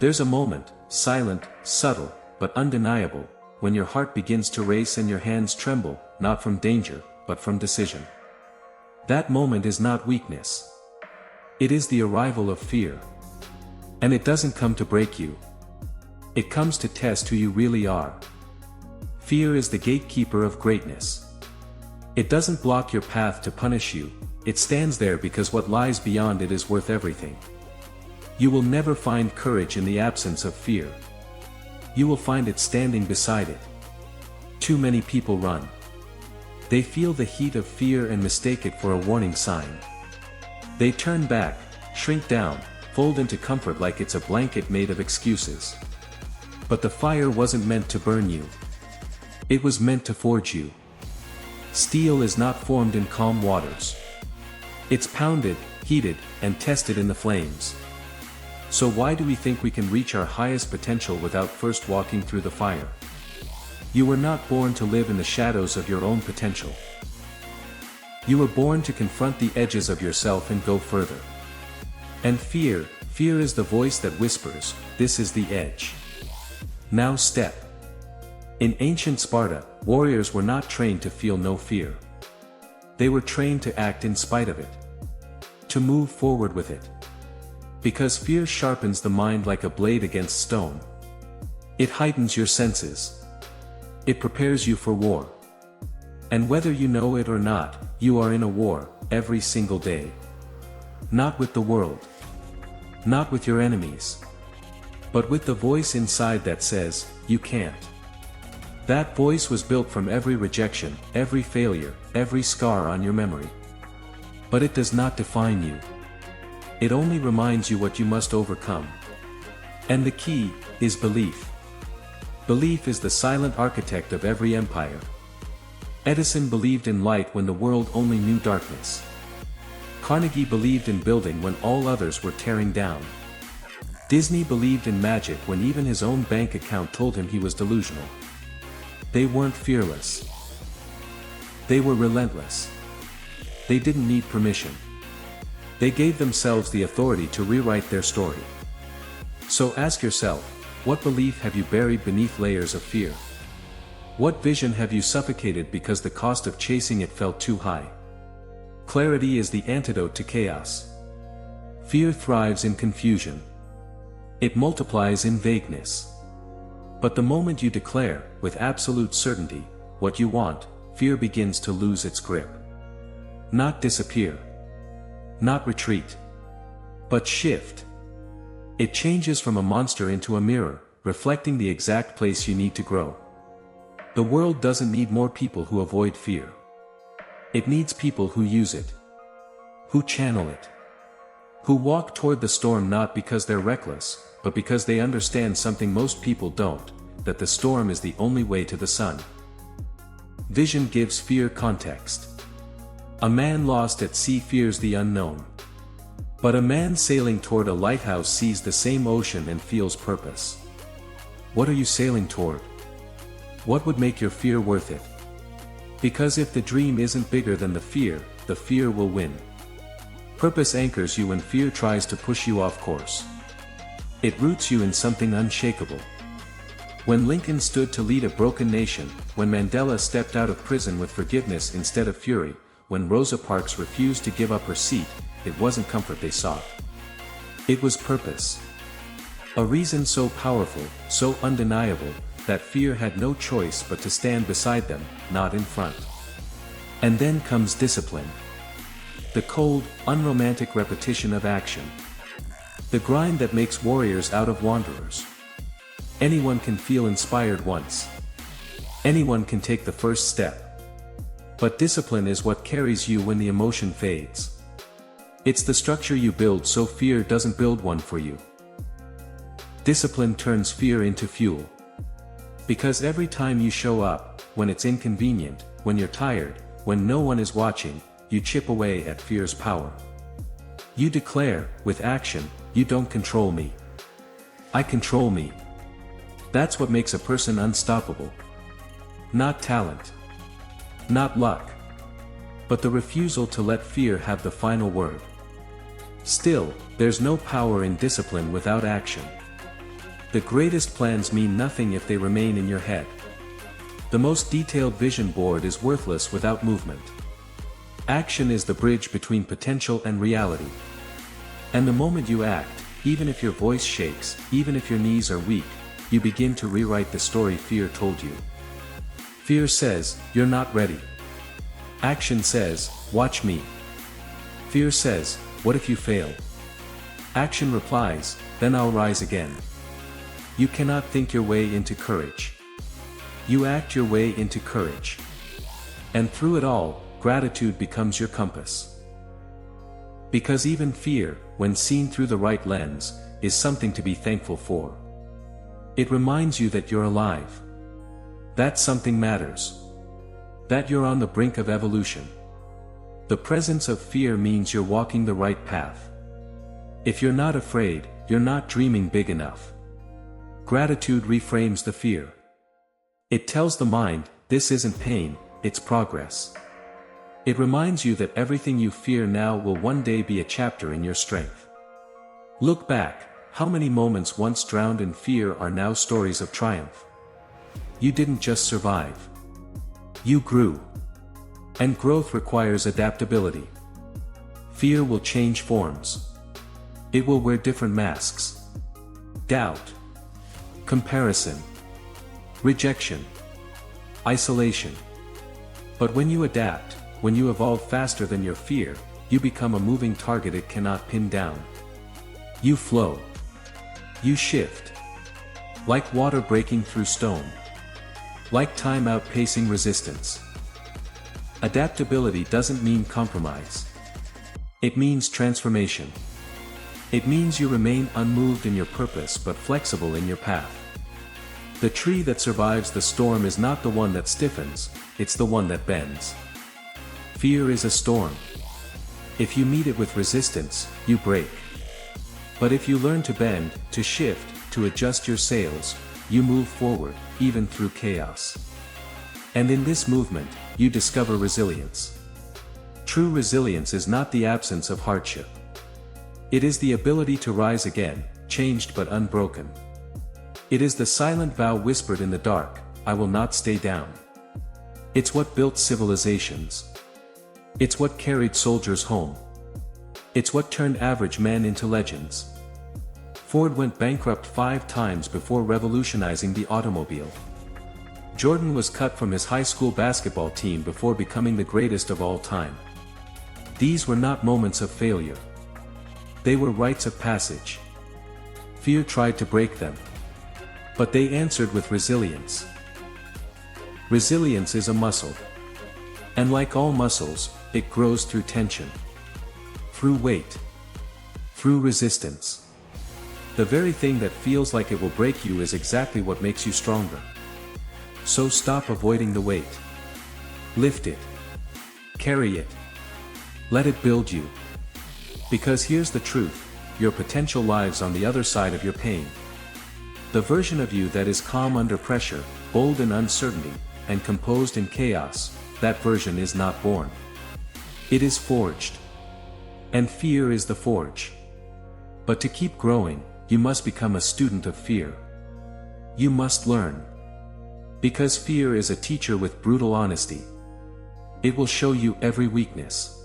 There's a moment, silent, subtle, but undeniable, when your heart begins to race and your hands tremble, not from danger, but from decision. That moment is not weakness. It is the arrival of fear. And it doesn't come to break you. It comes to test who you really are. Fear is the gatekeeper of greatness. It doesn't block your path to punish you, it stands there because what lies beyond it is worth everything. You will never find courage in the absence of fear. You will find it standing beside it. Too many people run. They feel the heat of fear and mistake it for a warning sign. They turn back, shrink down, fold into comfort like it's a blanket made of excuses. But the fire wasn't meant to burn you. It was meant to forge you. Steel is not formed in calm waters. It's pounded, heated, and tested in the flames. So why do we think we can reach our highest potential without first walking through the fire? You were not born to live in the shadows of your own potential. You were born to confront the edges of yourself and go further. And fear is the voice that whispers, "This is the edge. Now step." In ancient Sparta, warriors were not trained to feel no fear. They were trained to act in spite of it. To move forward with it. Because fear sharpens the mind like a blade against stone. It heightens your senses. It prepares you for war. And whether you know it or not, you are in a war, every single day. Not with the world. Not with your enemies. But with the voice inside that says, "You can't." That voice was built from every rejection, every failure, every scar on your memory. But it does not define you. It only reminds you what you must overcome. And the key is belief. Belief is the silent architect of every empire. Edison believed in light when the world only knew darkness. Carnegie believed in building when all others were tearing down. Disney believed in magic when even his own bank account told him he was delusional. They weren't fearless. They were relentless. They didn't need permission. They gave themselves the authority to rewrite their story. So ask yourself, what belief have you buried beneath layers of fear? What vision have you suffocated because the cost of chasing it felt too high? Clarity is the antidote to chaos. Fear thrives in confusion. It multiplies in vagueness. But the moment you declare, with absolute certainty, what you want, fear begins to lose its grip. Not disappear. Not retreat. But shift. It changes from a monster into a mirror, reflecting the exact place you need to grow. The world doesn't need more people who avoid fear. It needs people who use it. Who channel it. Who walk toward the storm not because they're reckless, but because they understand something most people don't, that the storm is the only way to the sun. Vision gives fear context. A man lost at sea fears the unknown. But a man sailing toward a lighthouse sees the same ocean and feels purpose. What are you sailing toward? What would make your fear worth it? Because if the dream isn't bigger than the fear will win. Purpose anchors you when fear tries to push you off course. It roots you in something unshakable. When Lincoln stood to lead a broken nation, when Mandela stepped out of prison with forgiveness instead of fury, when Rosa Parks refused to give up her seat, it wasn't comfort they sought. It was purpose. A reason so powerful, so undeniable, that fear had no choice but to stand beside them, not in front. And then comes discipline. The cold, unromantic repetition of action. The grind that makes warriors out of wanderers. Anyone can feel inspired once. Anyone can take the first step. But discipline is what carries you when the emotion fades. It's the structure you build so fear doesn't build one for you. Discipline turns fear into fuel. Because every time you show up, when it's inconvenient, when you're tired, when no one is watching, you chip away at fear's power. You declare, with action, "You don't control me. I control me." That's what makes a person unstoppable. Not talent. Not luck. But the refusal to let fear have the final word. Still, there's no power in discipline without action. The greatest plans mean nothing if they remain in your head. The most detailed vision board is worthless without movement. Action is the bridge between potential and reality. And the moment you act, even if your voice shakes, even if your knees are weak, you begin to rewrite the story fear told you. Fear says, "You're not ready." Action says, "Watch me." Fear says, "What if you fail?" Action replies, "Then I'll rise again." You cannot think your way into courage. You act your way into courage. And through it all, gratitude becomes your compass. Because even fear, when seen through the right lens, is something to be thankful for. It reminds you that you're alive. That something matters. That you're on the brink of evolution. The presence of fear means you're walking the right path. If you're not afraid, you're not dreaming big enough. Gratitude reframes the fear. It tells the mind, this isn't pain, it's progress. It reminds you that everything you fear now will one day be a chapter in your strength. Look back, how many moments once drowned in fear are now stories of triumph? You didn't just survive. You grew. And growth requires adaptability. Fear will change forms. It will wear different masks. Doubt. Comparison. Rejection. Isolation. But when you adapt, when you evolve faster than your fear, you become a moving target it cannot pin down. You flow. You shift. Like water breaking through stone. Like time outpacing resistance. Adaptability doesn't mean compromise. It means transformation. It means you remain unmoved in your purpose but flexible in your path. The tree that survives the storm is not the one that stiffens, it's the one that bends. Fear is a storm. If you meet it with resistance, you break. But if you learn to bend, to shift, to adjust your sails, you move forward, even through chaos. And in this movement, you discover resilience. True resilience is not the absence of hardship. It is the ability to rise again, changed but unbroken. It is the silent vow whispered in the dark, I will not stay down. It's what built civilizations. It's what carried soldiers home. It's what turned average men into legends. Ford went bankrupt 5 times before revolutionizing the automobile. Jordan was cut from his high school basketball team before becoming the greatest of all time. These were not moments of failure. They were rites of passage. Fear tried to break them. But they answered with resilience. Resilience is a muscle. And like all muscles, it grows through tension. Through weight. Through resistance. The very thing that feels like it will break you is exactly what makes you stronger. So stop avoiding the weight. Lift it. Carry it. Let it build you. Because here's the truth, your potential lives on the other side of your pain. The version of you that is calm under pressure, bold in uncertainty, and composed in chaos, that version is not born. It is forged. And fear is the forge. But to keep growing, you must become a student of fear. You must learn. Because fear is a teacher with brutal honesty. It will show you every weakness.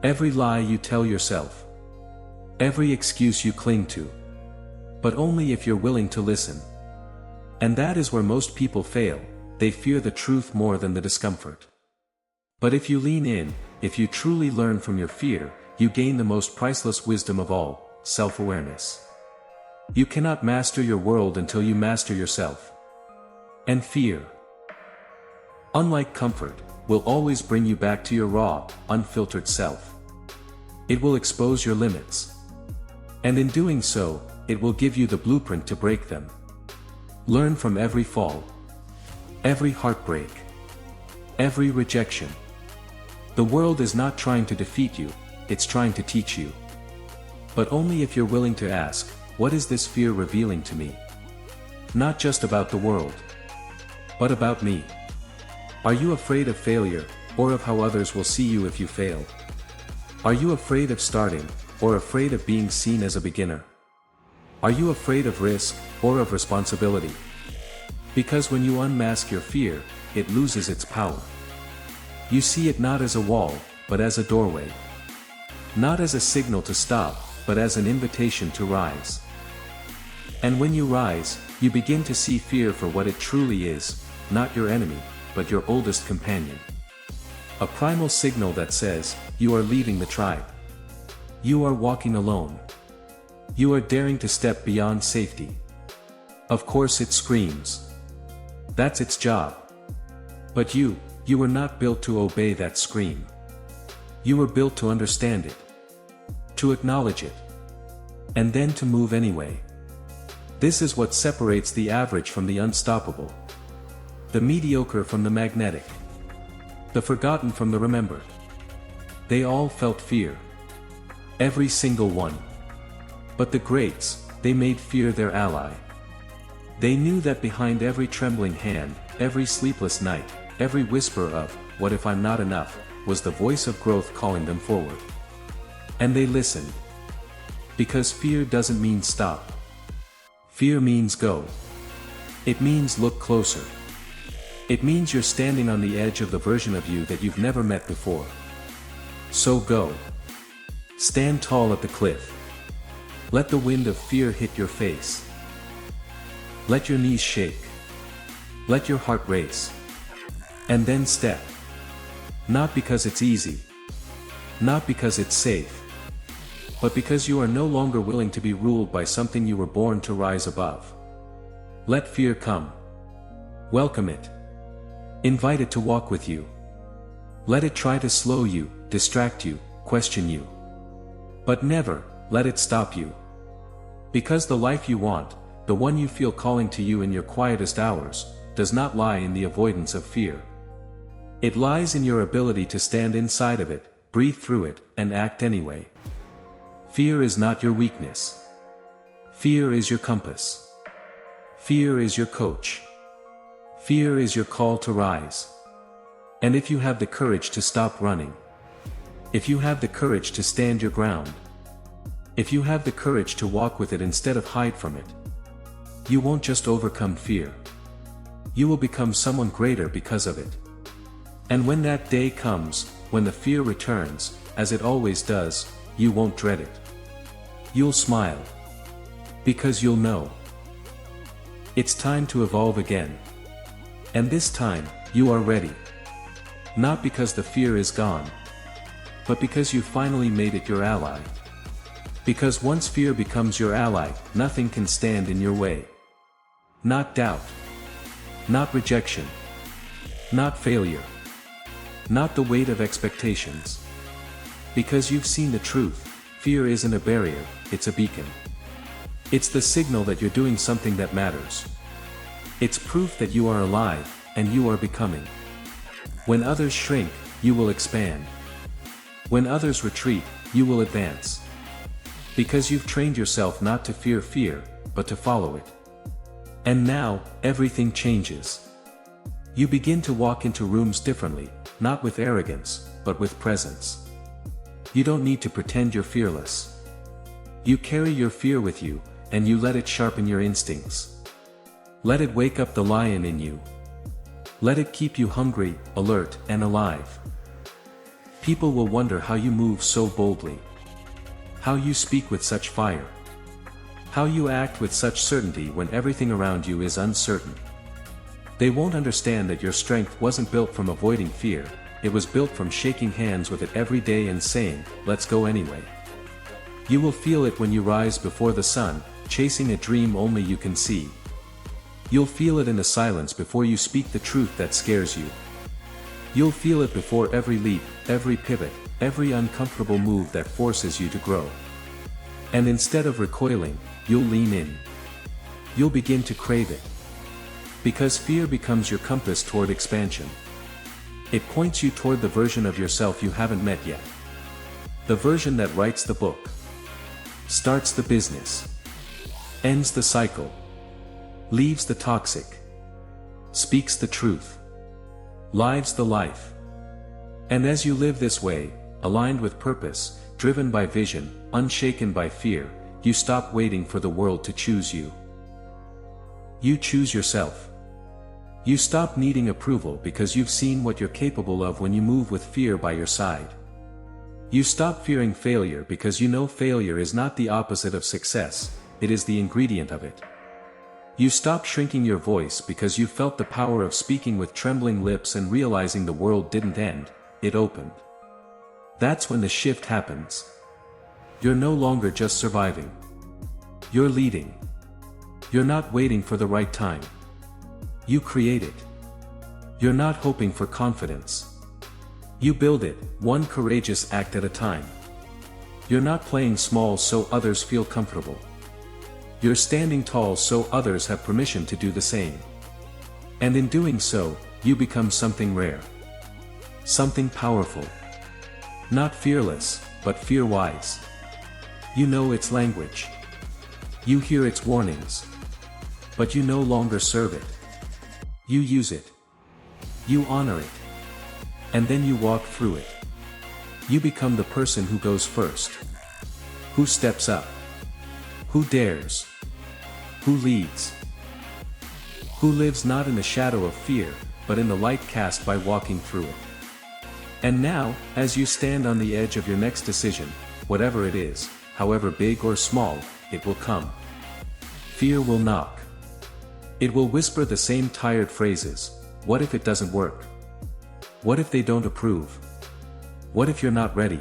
Every lie you tell yourself. Every excuse you cling to. But only if you're willing to listen. And that is where most people fail, they fear the truth more than the discomfort. But if you lean in, if you truly learn from your fear, you gain the most priceless wisdom of all, self-awareness. You cannot master your world until you master yourself. And fear, unlike comfort, will always bring you back to your raw, unfiltered self. It will expose your limits. And in doing so, it will give you the blueprint to break them. Learn from every fall. Every heartbreak. Every rejection. The world is not trying to defeat you, it's trying to teach you. But only if you're willing to ask, what is this fear revealing to me? Not just about the world, but about me. Are you afraid of failure, or of how others will see you if you fail? Are you afraid of starting, or afraid of being seen as a beginner? Are you afraid of risk, or of responsibility? Because when you unmask your fear, it loses its power. You see it not as a wall, but as a doorway. Not as a signal to stop, but as an invitation to rise. And when you rise, you begin to see fear for what it truly is, not your enemy, but your oldest companion. A primal signal that says, you are leaving the tribe. You are walking alone. You are daring to step beyond safety. Of course it screams. That's its job. But you were not built to obey that scream. You were built to understand it. To acknowledge it. And then to move anyway. This is what separates the average from the unstoppable. The mediocre from the magnetic. The forgotten from the remembered. They all felt fear. Every single one. But the greats, they made fear their ally. They knew that behind every trembling hand, every sleepless night, every whisper of, "What if I'm not enough?" was the voice of growth calling them forward. And they listened. Because fear doesn't mean stop. Fear means go. It means look closer. It means you're standing on the edge of the version of you that you've never met before. So go. Stand tall at the cliff. Let the wind of fear hit your face. Let your knees shake. Let your heart race. And then step. Not because it's easy. Not because it's safe. But because you are no longer willing to be ruled by something you were born to rise above. Let fear come. Welcome it. Invite it to walk with you. Let it try to slow you, distract you, question you. But never let it stop you. Because the life you want, the one you feel calling to you in your quietest hours, does not lie in the avoidance of fear. It lies in your ability to stand inside of it, breathe through it, and act anyway. Fear is not your weakness. Fear is your compass. Fear is your coach. Fear is your call to rise. And if you have the courage to stop running, if you have the courage to stand your ground, if you have the courage to walk with it instead of hide from it, you won't just overcome fear. You will become someone greater because of it. And when that day comes, when the fear returns, as it always does, you won't dread it. You'll smile. Because you'll know. It's time to evolve again. And this time, you are ready. Not because the fear is gone, but because you finally made it your ally. Because once fear becomes your ally, nothing can stand in your way. Not doubt. Not rejection. Not failure. Not the weight of expectations. Because you've seen the truth, fear isn't a barrier, it's a beacon. It's the signal that you're doing something that matters. It's proof that you are alive, and you are becoming. When others shrink, you will expand. When others retreat, you will advance. Because you've trained yourself not to fear fear, but to follow it. And now, everything changes. You begin to walk into rooms differently, not with arrogance, but with presence. You don't need to pretend you're fearless. You carry your fear with you, and you let it sharpen your instincts. Let it wake up the lion in you. Let it keep you hungry, alert, and alive. People will wonder how you move so boldly. How you speak with such fire. How you act with such certainty when everything around you is uncertain. They won't understand that your strength wasn't built from avoiding fear, it was built from shaking hands with it every day and saying, "Let's go anyway." You will feel it when you rise before the sun, chasing a dream only you can see. You'll feel it in the silence before you speak the truth that scares you. You'll feel it before every leap, every pivot, every uncomfortable move that forces you to grow. And instead of recoiling, you'll lean in. You'll begin to crave it. Because fear becomes your compass toward expansion. It points you toward the version of yourself you haven't met yet. The version that writes the book. Starts the business. Ends the cycle. Leaves the toxic. Speaks the truth. Lives the life. And as you live this way, aligned with purpose, driven by vision, unshaken by fear, you stop waiting for the world to choose you. You choose yourself. You stop needing approval because you've seen what you're capable of when you move with fear by your side. You stop fearing failure because you know failure is not the opposite of success, it is the ingredient of it. You stop shrinking your voice because you felt the power of speaking with trembling lips and realizing the world didn't end, it opened. That's when the shift happens. You're no longer just surviving. You're leading. You're not waiting for the right time. You create it. You're not hoping for confidence. You build it, one courageous act at a time. You're not playing small so others feel comfortable. You're standing tall so others have permission to do the same. And in doing so, you become something rare. Something powerful. Not fearless, but fear-wise. You know its language. You hear its warnings. But you no longer serve it. You use it. You honor it. And then you walk through it. You become the person who goes first. Who steps up. Who dares. Who leads. Who lives not in the shadow of fear, but in the light cast by walking through it. And now, as you stand on the edge of your next decision, whatever it is, however big or small, it will come. Fear will knock. It will whisper the same tired phrases. What if it doesn't work? What if they don't approve? What if you're not ready?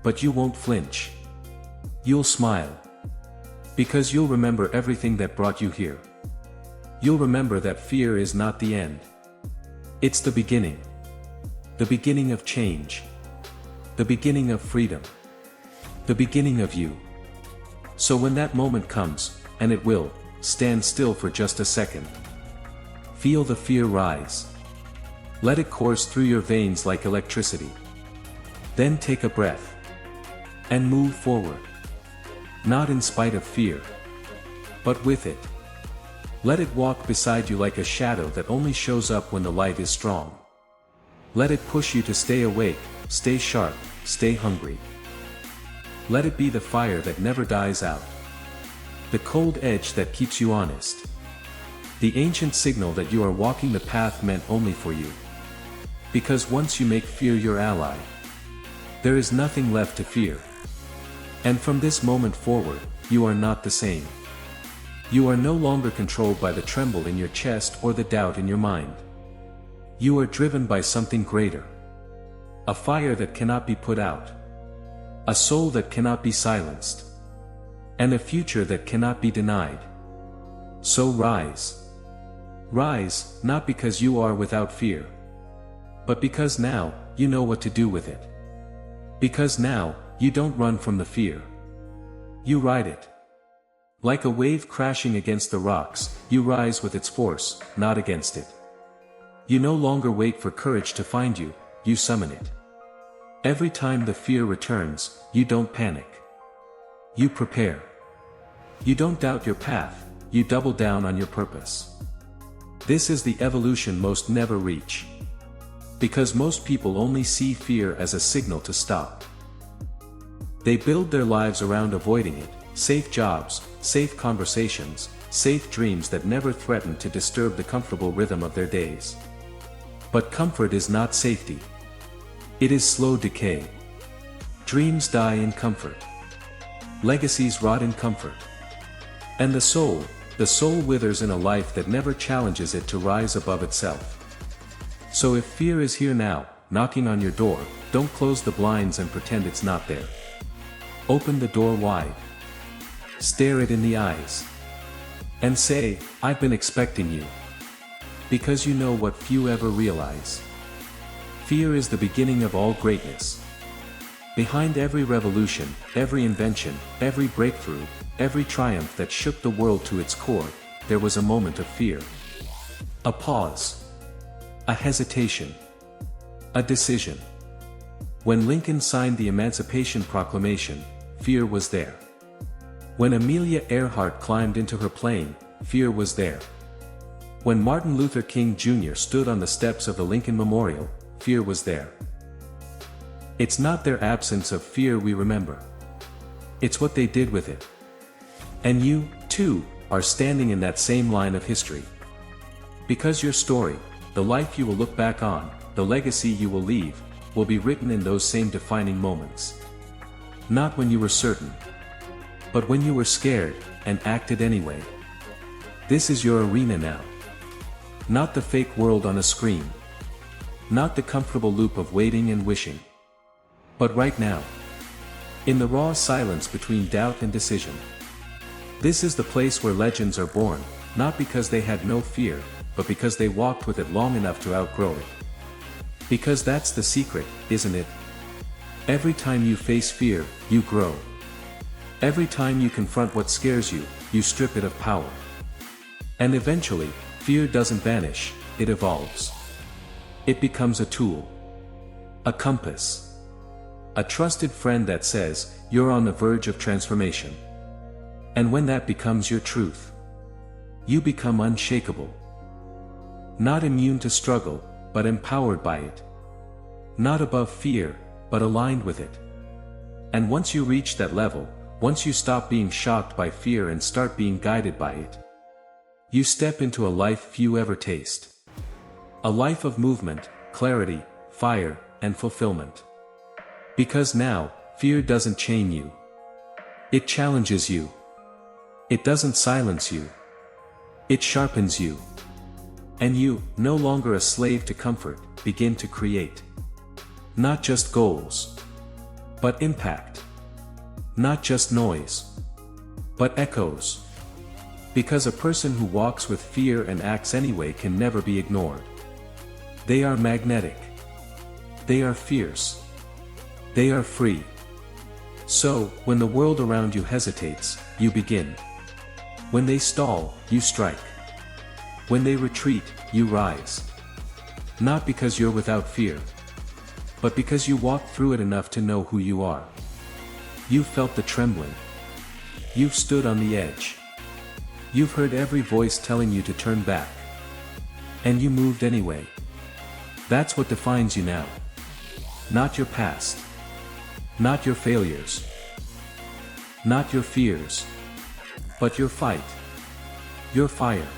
But you won't flinch. You'll smile. Because you'll remember everything that brought you here. You'll remember that fear is not the end. It's the beginning. The beginning of change. The beginning of freedom. The beginning of you. So when that moment comes, and it will, stand still for just a second. Feel the fear rise. Let it course through your veins like electricity. Then take a breath. And move forward. Not in spite of fear. But with it. Let it walk beside you like a shadow that only shows up when the light is strong. Let it push you to stay awake, stay sharp, stay hungry. Let it be the fire that never dies out. The cold edge that keeps you honest. The ancient signal that you are walking the path meant only for you. Because once you make fear your ally, there is nothing left to fear. And from this moment forward, you are not the same. You are no longer controlled by the tremble in your chest or the doubt in your mind. You are driven by something greater. A fire that cannot be put out. A soul that cannot be silenced. And a future that cannot be denied. So rise. Rise, not because you are without fear. But because now, you know what to do with it. Because now, you don't run from the fear. You ride it. Like a wave crashing against the rocks, you rise with its force, not against it. You no longer wait for courage to find you, you summon it. Every time the fear returns, you don't panic. You prepare. You don't doubt your path, you double down on your purpose. This is the evolution most never reach. Because most people only see fear as a signal to stop. They build their lives around avoiding it, safe jobs, safe conversations, safe dreams that never threaten to disturb the comfortable rhythm of their days. But comfort is not safety. It is slow decay. Dreams die in comfort. Legacies rot in comfort. And the soul withers in a life that never challenges it to rise above itself. So if fear is here now, knocking on your door, don't close the blinds and pretend it's not there. Open the door wide. Stare it in the eyes. And say, I've been expecting you. Because you know what few ever realize. Fear is the beginning of all greatness. Behind every revolution, every invention, every breakthrough, every triumph that shook the world to its core, there was a moment of fear. A pause. A hesitation. A decision. When Lincoln signed the Emancipation Proclamation, fear was there. When Amelia Earhart climbed into her plane, fear was there. When Martin Luther King Jr. stood on the steps of the Lincoln Memorial, fear was there. It's not their absence of fear we remember. It's what they did with it. And you, too, are standing in that same line of history. Because your story, the life you will look back on, the legacy you will leave, will be written in those same defining moments. Not when you were certain, but when you were scared, and acted anyway. This is your arena now. Not the fake world on a screen. Not the comfortable loop of waiting and wishing. But right now. In the raw silence between doubt and decision. This is the place where legends are born, not because they had no fear, but because they walked with it long enough to outgrow it. Because that's the secret, isn't it? Every time you face fear, you grow. Every time you confront what scares you, you strip it of power. And eventually, fear doesn't vanish, it evolves. It becomes a tool. A compass. A trusted friend that says, you're on the verge of transformation. And when that becomes your truth, you become unshakable. Not immune to struggle, but empowered by it. Not above fear, but aligned with it. And once you reach that level, once you stop being shocked by fear and start being guided by it, you step into a life few ever taste. A life of movement, clarity, fire, and fulfillment. Because now, fear doesn't chain you. It challenges you. It doesn't silence you. It sharpens you. And you, no longer a slave to comfort, begin to create. Not just goals, but impact. Not just noise, but echoes. Because a person who walks with fear and acts anyway can never be ignored. They are magnetic. They are fierce. They are free. So, when the world around you hesitates, you begin. When they stall, you strike. When they retreat, you rise. Not because you're without fear, but because you walked through it enough to know who you are. You've felt the trembling. You've stood on the edge. You've heard every voice telling you to turn back. And you moved anyway. That's what defines you now. Not your past. Not your failures. Not your fears. But your fight. Your fire.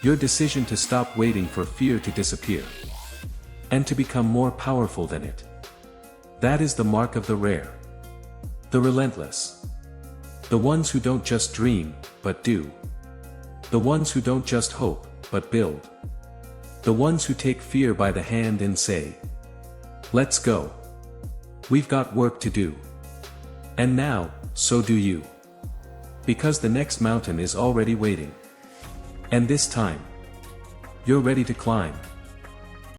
Your decision to stop waiting for fear to disappear. And to become more powerful than it. That is the mark of the rare. The relentless. The ones who don't just dream, but do. The ones who don't just hope, but build. The ones who take fear by the hand and say, let's go. We've got work to do. And now, so do you. Because the next mountain is already waiting. And this time, you're ready to climb.